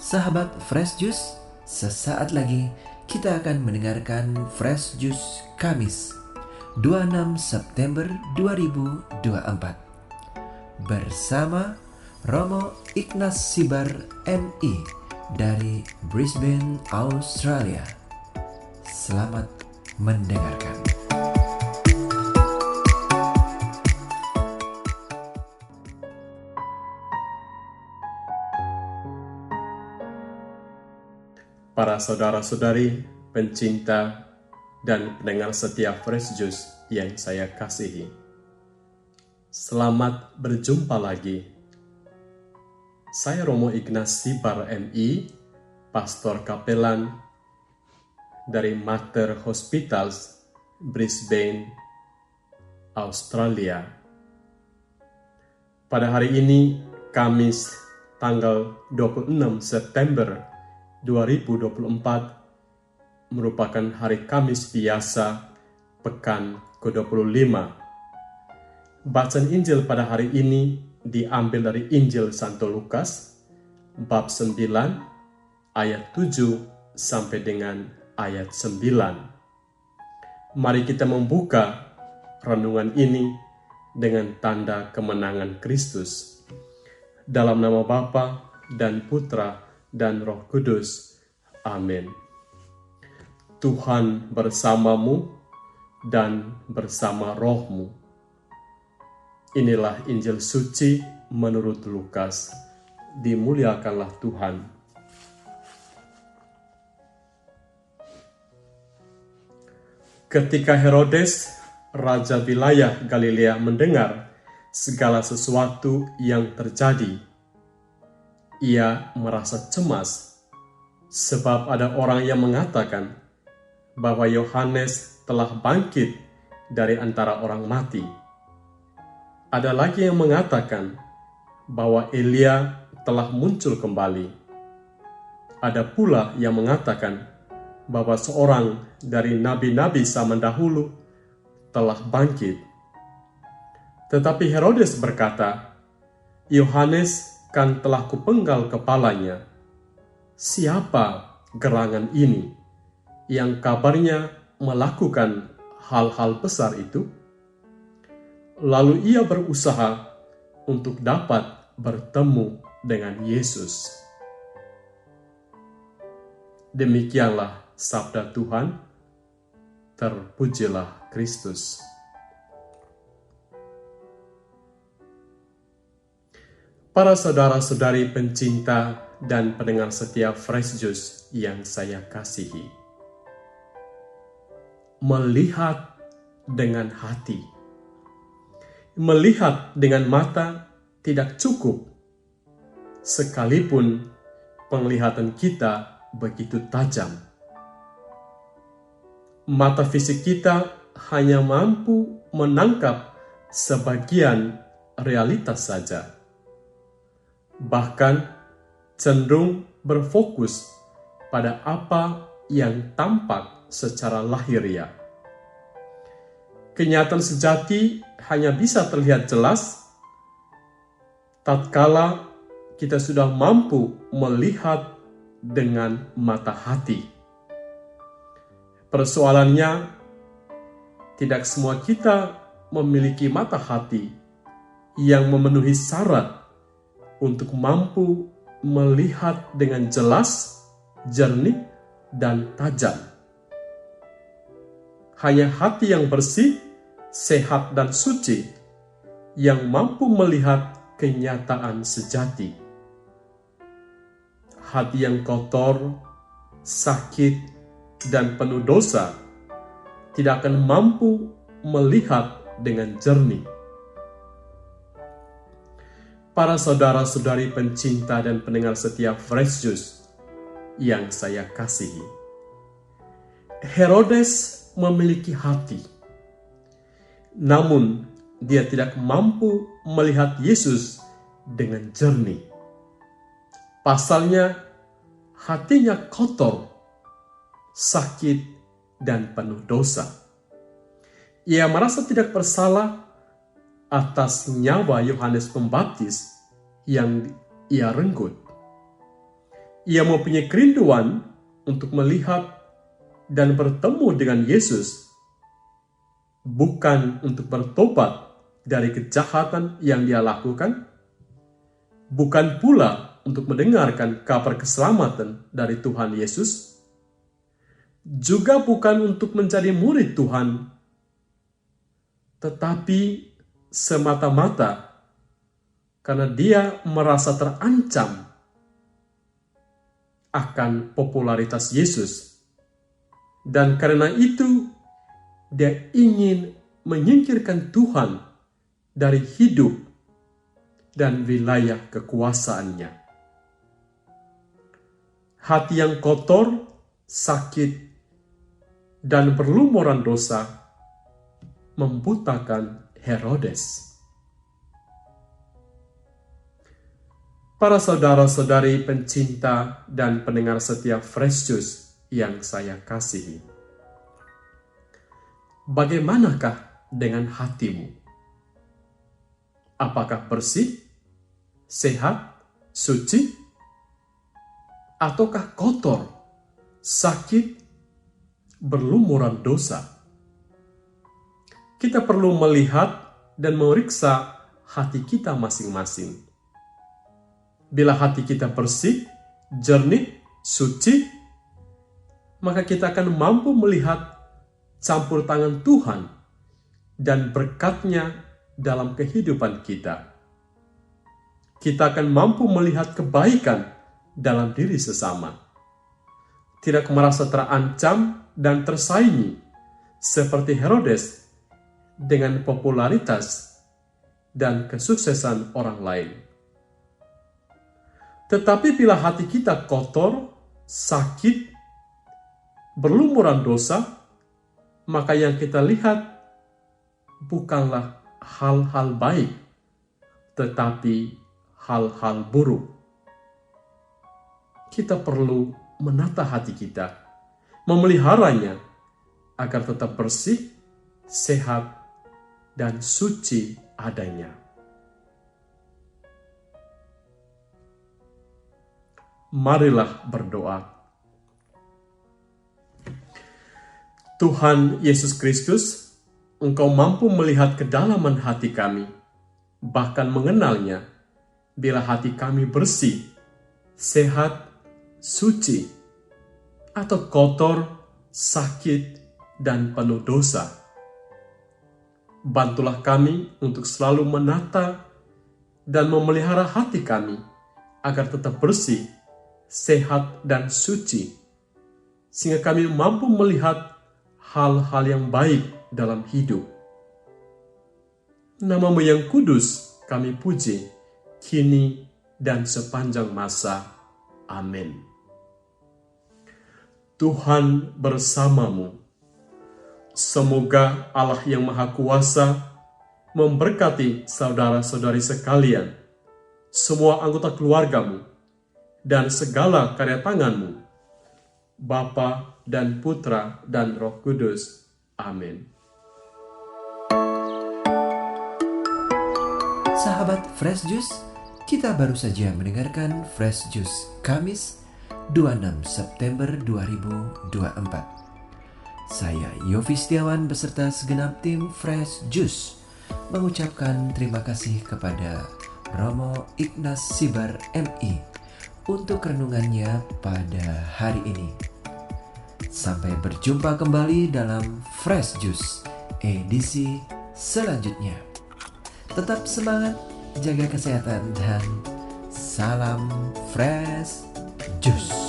Sahabat Fresh Juice, sesaat lagi kita akan mendengarkan Fresh Juice Kamis 26 September 2024 bersama Romo Ignas Sibar MI dari Brisbane, Australia. Selamat mendengarkan. Para saudara-saudari, pencinta dan pendengar setia Fresh Juice yang saya kasihi. Selamat berjumpa lagi. Saya Romo Ignas Sibar MI, Pastor Kapelan dari Mater Hospitals, Brisbane, Australia. Pada hari ini, Kamis tanggal 26 September 2024 merupakan hari Kamis biasa pekan ke-25. Bacaan Injil pada hari ini diambil dari Injil Santo Lukas bab 9 ayat 7 sampai dengan ayat 9. Mari kita membuka renungan ini dengan tanda kemenangan Kristus. Dalam nama Bapa dan Putra dan Roh Kudus. Amin. Tuhan bersamamu dan bersama rohmu. Inilah Injil suci menurut Lukas. Dimuliakanlah Tuhan. Ketika Herodes, raja wilayah Galilea, mendengar segala sesuatu yang terjadi, ia merasa cemas sebab ada orang yang mengatakan bahwa Yohanes telah bangkit dari antara orang mati. Ada lagi yang mengatakan bahwa Elia telah muncul kembali. Ada pula yang mengatakan bahwa seorang dari nabi-nabi zaman dahulu telah bangkit. Tetapi Herodes berkata, Yohanes kan telah kupenggal kepalanya. Siapa gerangan ini yang kabarnya melakukan hal-hal besar itu? Lalu ia berusaha untuk dapat bertemu dengan Yesus. Demikianlah sabda Tuhan. Terpujilah Kristus. Para saudara-saudari pencinta dan pendengar setia Fresh Juice yang saya kasihi. Melihat dengan hati. Melihat dengan mata tidak cukup, sekalipun penglihatan kita begitu tajam. Mata fisik kita hanya mampu menangkap sebagian realitas saja. Bahkan cenderung berfokus pada apa yang tampak secara lahiriah. Kenyataan sejati hanya bisa terlihat jelas tatkala kita sudah mampu melihat dengan mata hati. Persoalannya, tidak semua kita memiliki mata hati yang memenuhi syarat untuk mampu melihat dengan jelas, jernih, dan tajam. Hanya hati yang bersih, sehat, dan suci yang mampu melihat kenyataan sejati. Hati yang kotor, sakit, dan penuh dosa tidak akan mampu melihat dengan jernih. Para saudara-saudari pencinta dan pendengar setia Fresh Juice yang saya kasihi. Herodes memiliki hati, namun dia tidak mampu melihat Yesus dengan jernih. Pasalnya, hatinya kotor, sakit, dan penuh dosa. Ia merasa tidak bersalah atas nyawa Yohanes Pembaptis yang ia renggut. Ia mempunyai kerinduan untuk melihat dan bertemu dengan Yesus, bukan untuk bertobat dari kejahatan yang dia lakukan, bukan pula untuk mendengarkan kabar keselamatan dari Tuhan Yesus, juga bukan untuk menjadi murid Tuhan, tetapi semata-mata karena dia merasa terancam akan popularitas Yesus, dan karena itu dia ingin menyingkirkan Tuhan dari hidup dan wilayah kekuasaannya. Hati yang kotor, sakit, dan berlumuran dosa membutakan Herodes. Para saudara-saudari pencinta dan pendengar setia Fresh Juice yang saya kasihi, bagaimanakah dengan hatimu? Apakah bersih, sehat, suci, ataukah kotor, sakit, berlumuran dosa? Kita perlu melihat dan memeriksa hati kita masing-masing. Bila hati kita bersih, jernih, suci, maka kita akan mampu melihat campur tangan Tuhan dan berkat-Nya dalam kehidupan kita. Kita akan mampu melihat kebaikan dalam diri sesama. Tidak merasa terancam dan tersaingi seperti Herodes dengan popularitas dan kesuksesan orang lain. Tetapi bila hati kita kotor, sakit, berlumuran dosa, maka yang kita lihat bukanlah hal-hal baik, tetapi hal-hal buruk. Kita perlu menata hati kita, memeliharanya agar tetap bersih, sehat, dan suci adanya. Marilah berdoa. Tuhan Yesus Kristus, Engkau mampu melihat kedalaman hati kami, bahkan mengenalnya bila hati kami bersih, sehat, suci, atau kotor, sakit, dan penuh dosa. Bantulah kami untuk selalu menata dan memelihara hati kami agar tetap bersih, sehat, dan suci, sehingga kami mampu melihat hal-hal yang baik dalam hidup. Nama-Mu yang kudus kami puji, kini dan sepanjang masa. Amin. Tuhan bersamamu. Semoga Allah yang Maha Kuasa memberkati saudara-saudari sekalian, semua anggota keluargamu, dan segala karya tanganmu, Bapa dan Putra dan Roh Kudus. Amin. Sahabat Fresh Juice, kita baru saja mendengarkan Fresh Juice Kamis 26 September 2024. Saya Yofi Setiawan beserta segenap tim Fresh Juice mengucapkan terima kasih kepada Romo Ignas Sibar MI untuk renungannya pada hari ini. Sampai berjumpa kembali dalam Fresh Juice edisi selanjutnya. Tetap semangat, jaga kesehatan, dan salam Fresh Juice.